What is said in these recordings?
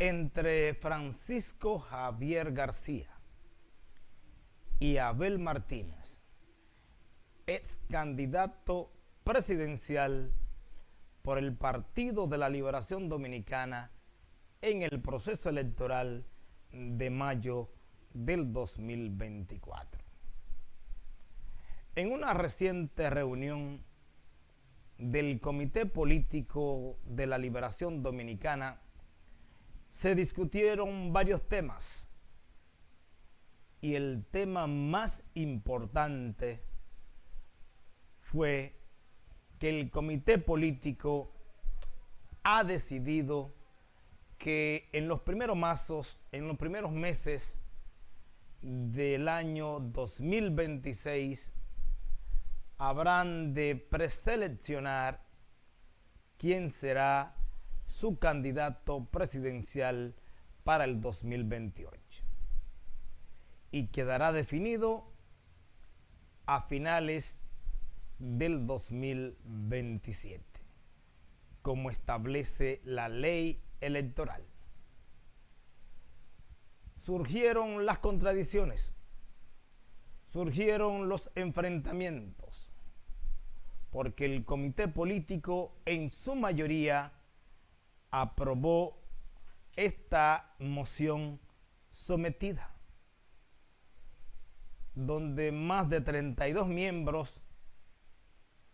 Entre Francisco Javier García y Abel Martínez, ex candidato presidencial por el Partido de la Liberación Dominicana en el proceso electoral de mayo del 2024. En una reciente reunión del Comité Político de la Liberación Dominicana se discutieron varios temas y el tema más importante fue que el Comité Político ha decidido que en los primeros meses del año 2026 habrán de preseleccionar quién será su candidato presidencial para el 2028 y quedará definido a finales del 2027, como establece la ley electoral. Surgieron las contradicciones, surgieron los enfrentamientos, porque el comité político en su mayoría aprobó esta moción sometida, donde más de 32 miembros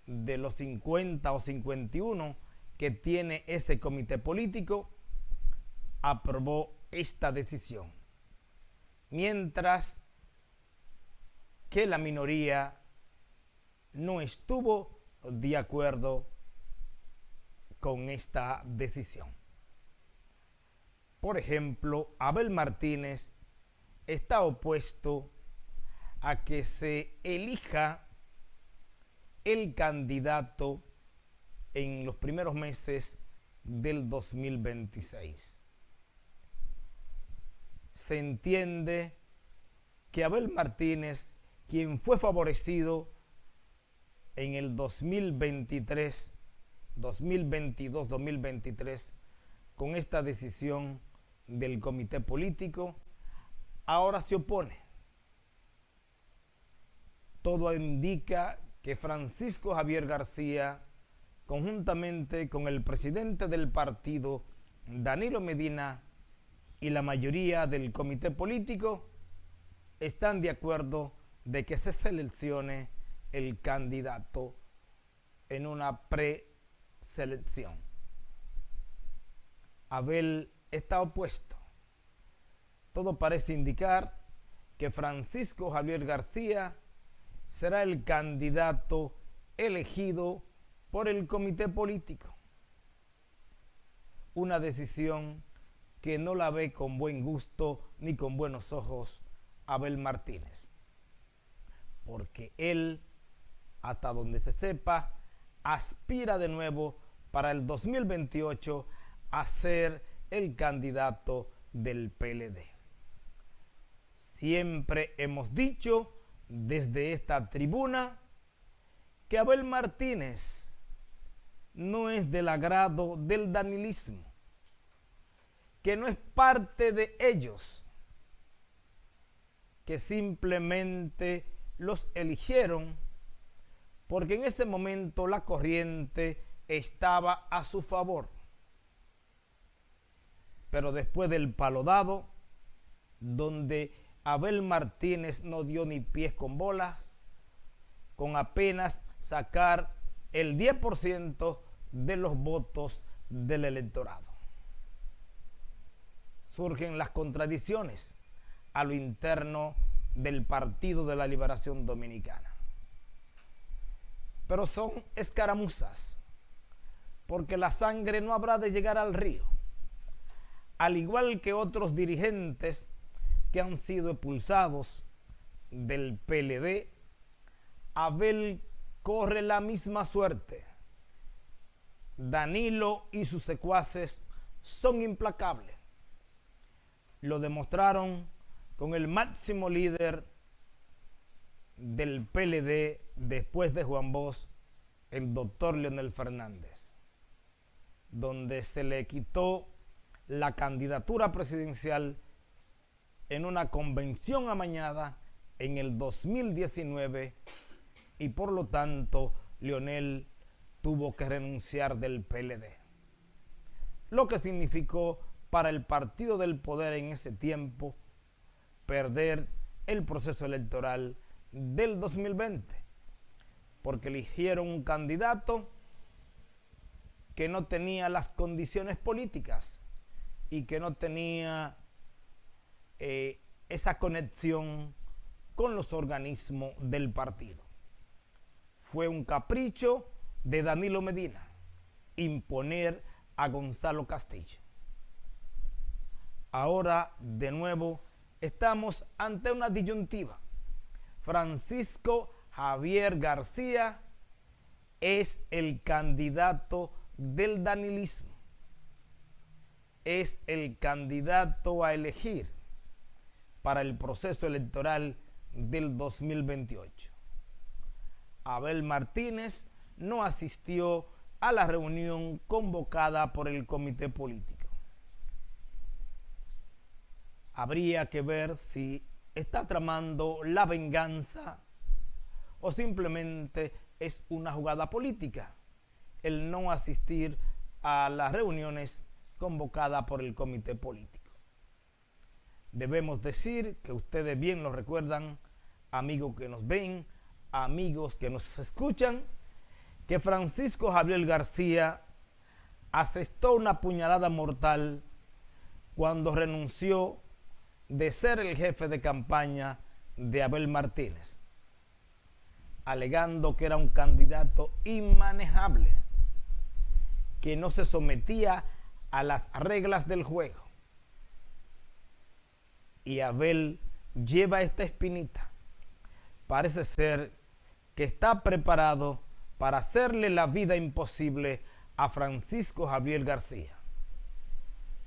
de los 50 o 51 que tiene ese comité político aprobó esta decisión, mientras que la minoría no estuvo de acuerdo con esta decisión. Por ejemplo, Abel Martínez está opuesto a que se elija el candidato en los primeros meses del 2026. Se entiende que Abel Martínez, quien fue favorecido en el 2023, 2022, 2023, con esta decisión del comité político, ahora se opone. Todo indica que Francisco Javier García, conjuntamente con el presidente del partido, Danilo Medina, y la mayoría del comité político, están de acuerdo de que se seleccione el candidato en una preselección. Abel está opuesto. Todo parece indicar que Francisco Javier García será el candidato elegido por el comité político. Una decisión que no la ve con buen gusto ni con buenos ojos Abel Martínez, porque él, hasta donde se sepa, aspira de nuevo para el 2028 a ser el candidato del PLD. Siempre hemos dicho desde esta tribuna que Abel Martínez no es del agrado del danilismo, que no es parte de ellos, que simplemente los eligieron porque en ese momento la corriente estaba a su favor. Pero después del palo dado, donde Abel Martínez no dio ni pies con bolas, con apenas sacar el 10% de los votos del electorado. Surgen las contradicciones a lo interno del Partido de la Liberación Dominicana. Pero son escaramuzas, porque la sangre no habrá de llegar al río. Al igual que otros dirigentes que han sido expulsados del PLD, Abel corre la misma suerte. Danilo y sus secuaces son implacables. Lo demostraron con el máximo líder del PLD después de Juan Bosch, el doctor Leonel Fernández, donde se le quitó la candidatura presidencial en una convención amañada en el 2019 y por lo tanto Leonel tuvo que renunciar del PLD. Lo que significó para el partido del poder en ese tiempo perder el proceso electoral del 2020, porque eligieron un candidato que no tenía las condiciones políticas y que no tenía esa conexión con los organismos del partido. Fue un capricho de Danilo Medina imponer a Gonzalo Castillo. Ahora, de nuevo, estamos ante una disyuntiva. Francisco Javier García es el candidato del danilismo. Es el candidato a elegir para el proceso electoral del 2028. Abel Martínez no asistió a la reunión convocada por el comité político. Habría que ver si está tramando la venganza o simplemente es una jugada política el no asistir a las reuniones convocadas por el comité político. Debemos decir que ustedes bien lo recuerdan, amigos que nos ven, amigos que nos escuchan, que Francisco Javier García asestó una puñalada mortal cuando renunció de ser el jefe de campaña de Abel Martínez, alegando que era un candidato inmanejable, que no se sometía a las reglas del juego. Y Abel lleva esta espinita. Parece ser que está preparado para hacerle la vida imposible a Francisco Javier García,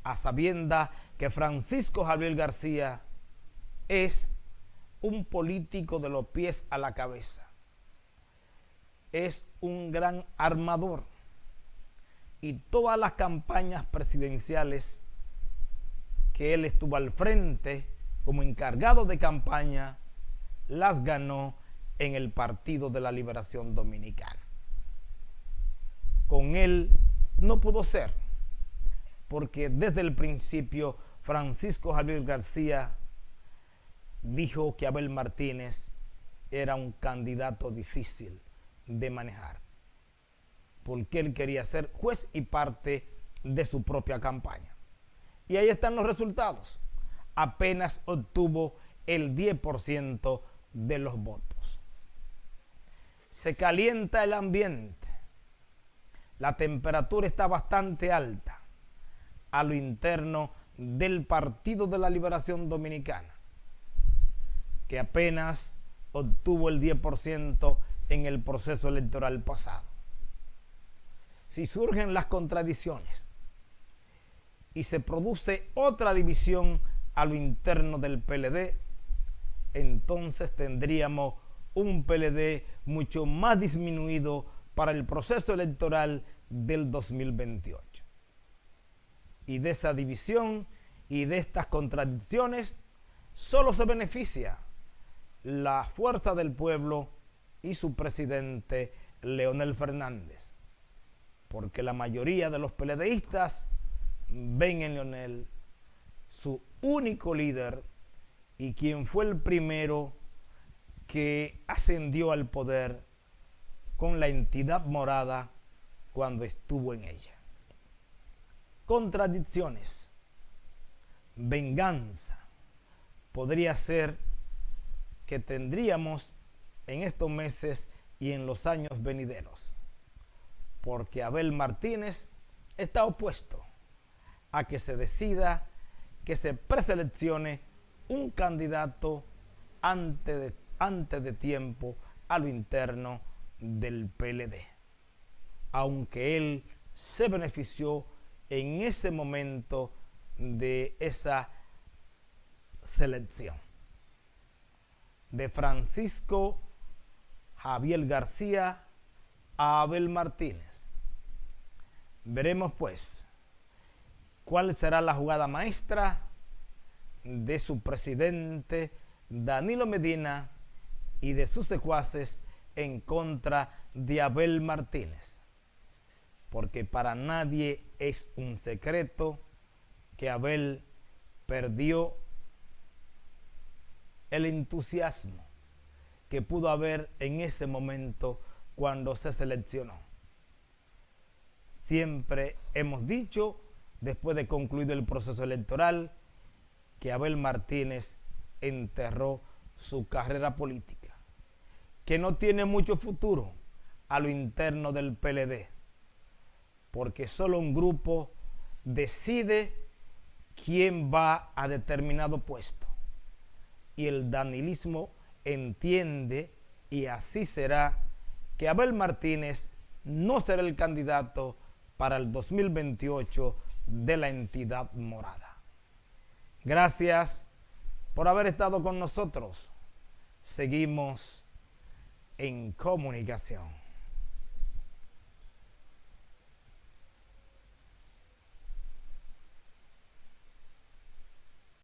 a sabiendas que Francisco Javier García es un político de los pies a la cabeza. Es un gran armador y todas las campañas presidenciales que él estuvo al frente como encargado de campaña las ganó en el Partido de la Liberación Dominicana. Con él no pudo ser, porque desde el principio Francisco Javier García dijo que Abel Martínez era un candidato difícil de manejar, porque él quería ser juez y parte de su propia campaña. Y ahí están los resultados. Apenas obtuvo el 10% de los votos. Se calienta el ambiente. La temperatura está bastante alta a lo interno del Partido de la Liberación Dominicana, que apenas obtuvo el 10% en el proceso electoral pasado. Si surgen las contradicciones y se produce otra división a lo interno del PLD, entonces tendríamos un PLD mucho más disminuido para el proceso electoral del 2028. Y de esa división y de estas contradicciones solo se beneficia la fuerza del pueblo y su presidente Leonel Fernández, porque la mayoría de los PLDistas ven en Leonel su único líder y quien fue el primero que ascendió al poder con la entidad morada cuando estuvo en ella. Contradicciones, venganza, podría ser que tendríamos en estos meses y en los años venideros, porque Abel Martínez está opuesto a que se decida que se preseleccione un candidato antes de tiempo a lo interno del PLD, aunque él se benefició en ese momento de esa selección de Francisco Javier García a Abel Martínez. Veremos pues cuál será la jugada maestra de su presidente Danilo Medina y de sus secuaces en contra de Abel Martínez. Porque para nadie es un secreto que Abel perdió el entusiasmo que pudo haber en ese momento cuando se seleccionó. Siempre hemos dicho, después de concluido el proceso electoral, que Abel Martínez enterró su carrera política, que no tiene mucho futuro a lo interno del PLD, porque solo un grupo decide quién va a determinado puesto. Y el danilismo entiende, y así será, que Abel Martínez no será el candidato para el 2028 de la entidad morada. Gracias por haber estado con nosotros. Seguimos en comunicación.